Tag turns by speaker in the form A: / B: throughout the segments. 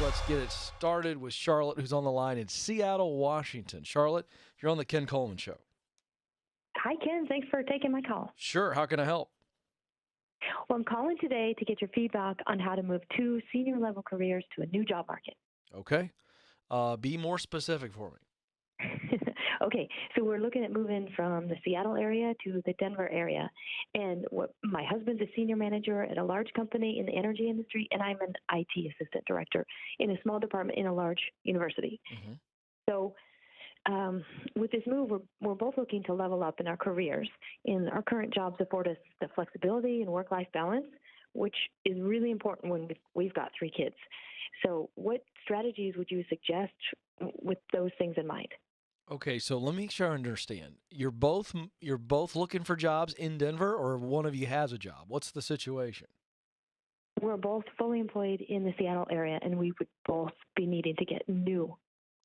A: Let's get it started with Charlotte, who's on the line in Seattle, Washington. Charlotte, you're on the Ken Coleman Show.
B: Hi, Ken. Thanks for taking my call.
A: Sure. How can I help?
B: Well, I'm calling today to get your feedback on how to move two senior-level careers to a new job market.
A: Okay. Be more specific for me.
B: Okay, so we're looking at moving from the Seattle area to the Denver area. And my husband's a senior manager at a large company in the energy industry, and I'm an IT assistant director in a small department in a large university.
A: Mm-hmm.
B: So with this move, we're both looking to level up in our careers. And our current jobs afford us the flexibility and work-life balance, which is really important when we've got 3 kids. So what strategies would you suggest with those things in mind?
A: Okay, so let me make sure I understand. You're both looking for jobs in Denver, or one of you has a job? What's the situation?
B: We're both fully employed in the Seattle area, and we would both be needing to get new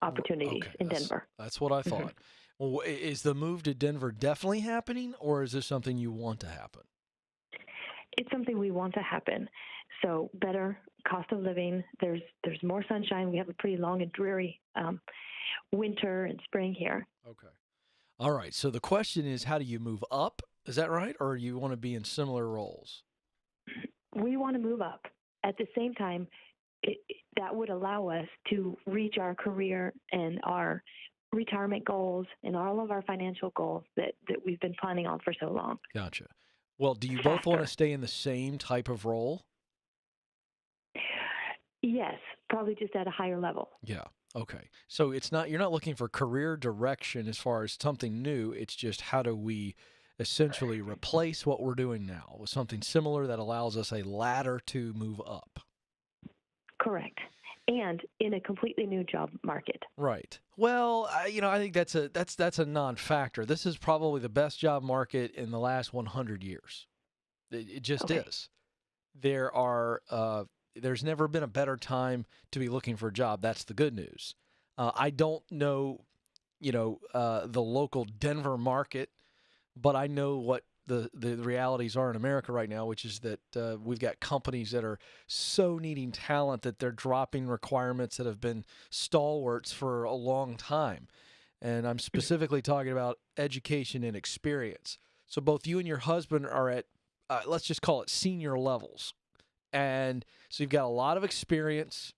B: opportunities in Denver.
A: That's what I thought. Well, is the move to Denver definitely happening, or is this something you want to happen?
B: It's something we want to happen. So better cost of living. There's more sunshine. We have a pretty long and dreary winter and spring here.
A: Okay. All right. So the question is, how do you move up? Is that right? Or you want to be in similar roles?
B: We want to move up. At the same time, that would allow us to reach our career and our retirement goals and all of our financial goals that we've been planning on for so long.
A: Gotcha. Well, do you both want to stay in the same type of role?
B: Yes, probably just at a higher level.
A: Yeah. Okay. So you're not looking for career direction as far as something new. It's just how do we essentially replace what we're doing now with something similar that allows us a ladder to move up.
B: Correct. And in a completely new job market.
A: Right. Well, I think that's a non-factor. This is probably the best job market in the last 100 years. It just is. There's never been a better time to be looking for a job. That's the good news. I don't know, the local Denver market, but I know what the realities are in America right now, which is that we've got companies that are so needing talent that they're dropping requirements that have been stalwarts for a long time. And I'm specifically talking about education and experience. So both you and your husband are at, let's just call it senior levels. And so you've got a lot of experience,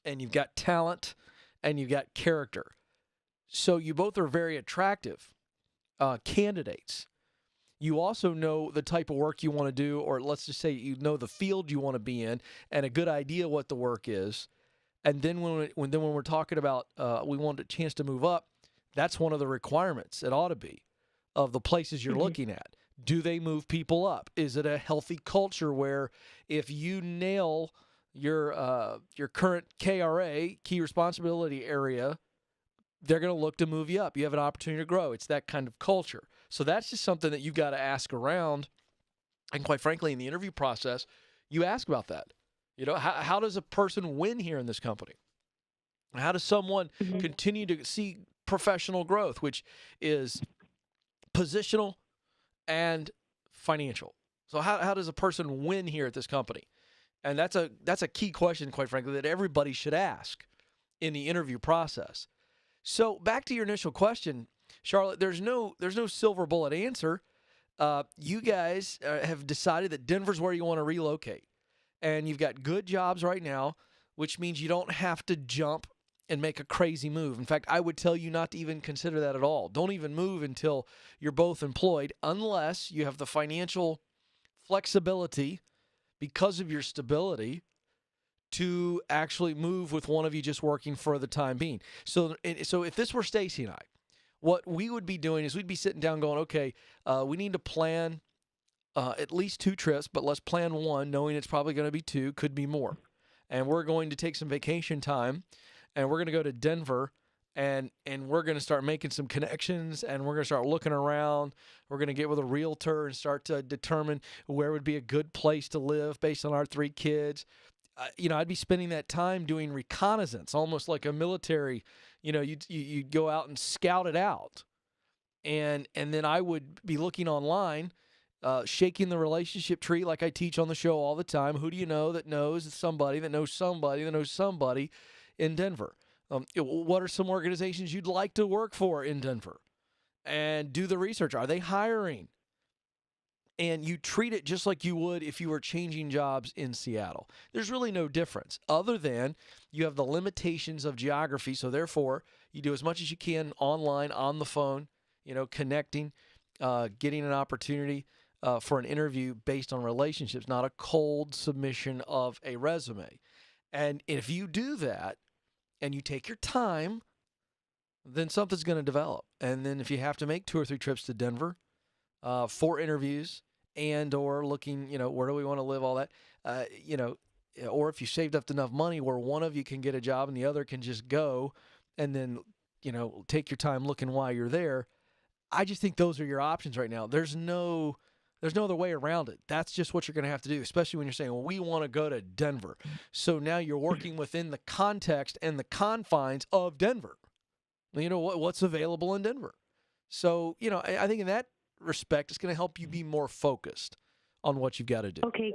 A: and you've got talent, and you've got character. So you both are very attractive candidates. You also know the type of work you want to do, or let's just say you know the field you want to be in, and a good idea what the work is. And then when we're talking about we want a chance to move up, that's one of the requirements. It ought to be of the places you're looking at. Do they move people up? Is it a healthy culture where if you nail your current KRA, key responsibility area, they're going to look to move you up. You have an opportunity to grow. It's that kind of culture. So that's just something that you've got to ask around. And quite frankly, in the interview process, you ask about that. How does a person win here in this company? How does someone continue to see professional growth, which is positional and financial? So how does a person win here at this company? And that's a key question, quite frankly, that everybody should ask in the interview process. So back to your initial question, Charlotte, there's no silver bullet answer. You guys have decided that Denver's where you want to relocate, and you've got good jobs right now, which means you don't have to jump and make a crazy move. In fact, I would tell you not to even consider that at all. Don't even move until you're both employed, unless you have the financial flexibility because of your stability to actually move with one of you just working for the time being. So if this were Stacy and I, what we would be doing is we'd be sitting down going, okay, we need to plan at least 2 trips, but let's plan 1, knowing it's probably going to be 2, could be more. And we're going to take some vacation time, and we're going to go to Denver, and we're going to start making some connections, and we're going to start looking around. We're going to get with a realtor and start to determine where would be a good place to live based on our 3 kids. I'd be spending that time doing reconnaissance, almost like a military. You'd go out and scout it out, and then I would be looking online shaking the relationship tree like I teach on the show all the time. Who do you know that knows somebody that knows somebody that knows somebody in Denver? What are some organizations you'd like to work for in Denver? And do the research. Are they hiring? And you treat it just like you would if you were changing jobs in Seattle. There's really no difference other than you have the limitations of geography. So therefore, you do as much as you can online, on the phone, connecting, getting an opportunity for an interview based on relationships, not a cold submission of a resume. And if you do that and you take your time, then something's going to develop. And then if you have to make 2 or 3 trips to Denver for interviews and or looking, where do we want to live, all that, or if you saved up enough money where one of you can get a job and the other can just go and then, take your time looking while you're there. I just think those are your options right now. There's no other way around it. That's just what you're going to have to do, especially when you're saying, well, we want to go to Denver. So now you're working within the context and the confines of Denver. What's available in Denver. So, I think in that respect, it's going to help you be more focused on what you've got to do.
B: Okay,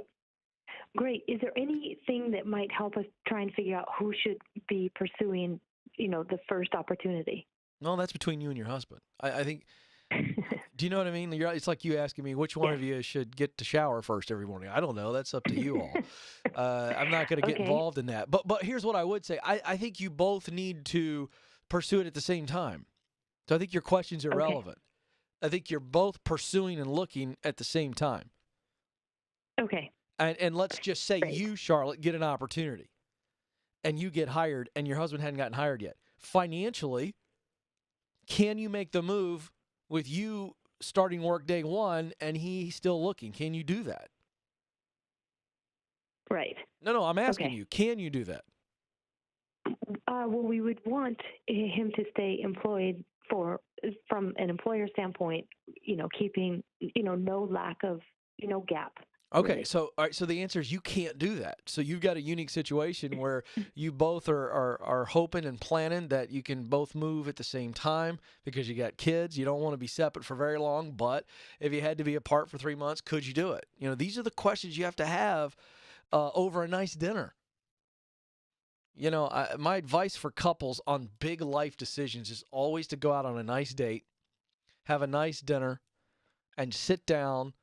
B: great. Is there anything that might help us try and figure out who should be pursuing, the first opportunity?
A: No, that's between you and your husband. I think, do you know what I mean? It's like you asking me which one of you should get to shower first every morning. I don't know. That's up to you all. I'm not going to get involved in that. But here's what I would say. I think you both need to pursue it at the same time. So I think your question's irrelevant. I think you're both pursuing and looking at the same time.
B: Okay.
A: And let's just say you, Charlotte, get an opportunity and you get hired and your husband hadn't gotten hired yet. Financially, can you make the move with you starting work day one and he still looking? Can you do that?
B: Right.
A: No, I'm asking you, can you do that?
B: Well, we would want him to stay employed from an employer standpoint, keeping, no lack of, gap.
A: Okay,
B: really.
A: So all right, so the answer is you can't do that. So you've got a unique situation where you both are hoping and planning that you can both move at the same time because you got kids. You don't want to be separate for very long, but if you had to be apart for 3 months, could you do it? These are the questions you have to have over a nice dinner. My advice for couples on big life decisions is always to go out on a nice date, have a nice dinner, and sit down.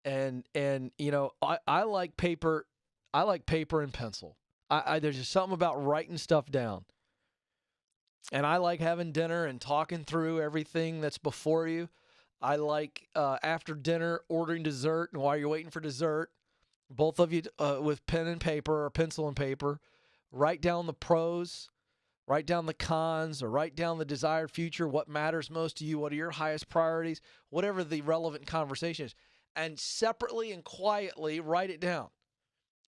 A: And I like paper. I like paper and pencil. There's just something about writing stuff down. And I like having dinner and talking through everything that's before you. I like after dinner ordering dessert, and while you're waiting for dessert, both of you with pen and paper or pencil and paper, write down the pros, write down the cons, or write down the desired future, what matters most to you, what are your highest priorities, whatever the relevant conversation is. And separately and quietly write it down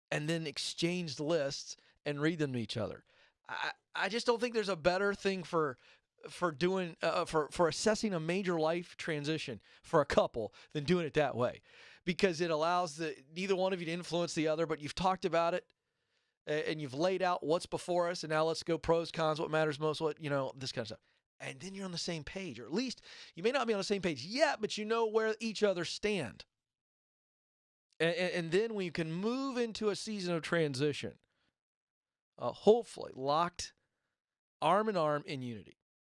A: and then exchange lists and read them to each other. I just don't think there's a better thing for doing for assessing a major life transition for a couple than doing it that way, because it allows neither one of you to influence the other, but you've talked about it and you've laid out what's before us, and now let's go pros, cons, what matters most, this kind of stuff. And then you're on the same page, or at least you may not be on the same page yet, but you know where each other stand. And then when you can move into a season of transition, hopefully locked arm in arm in unity.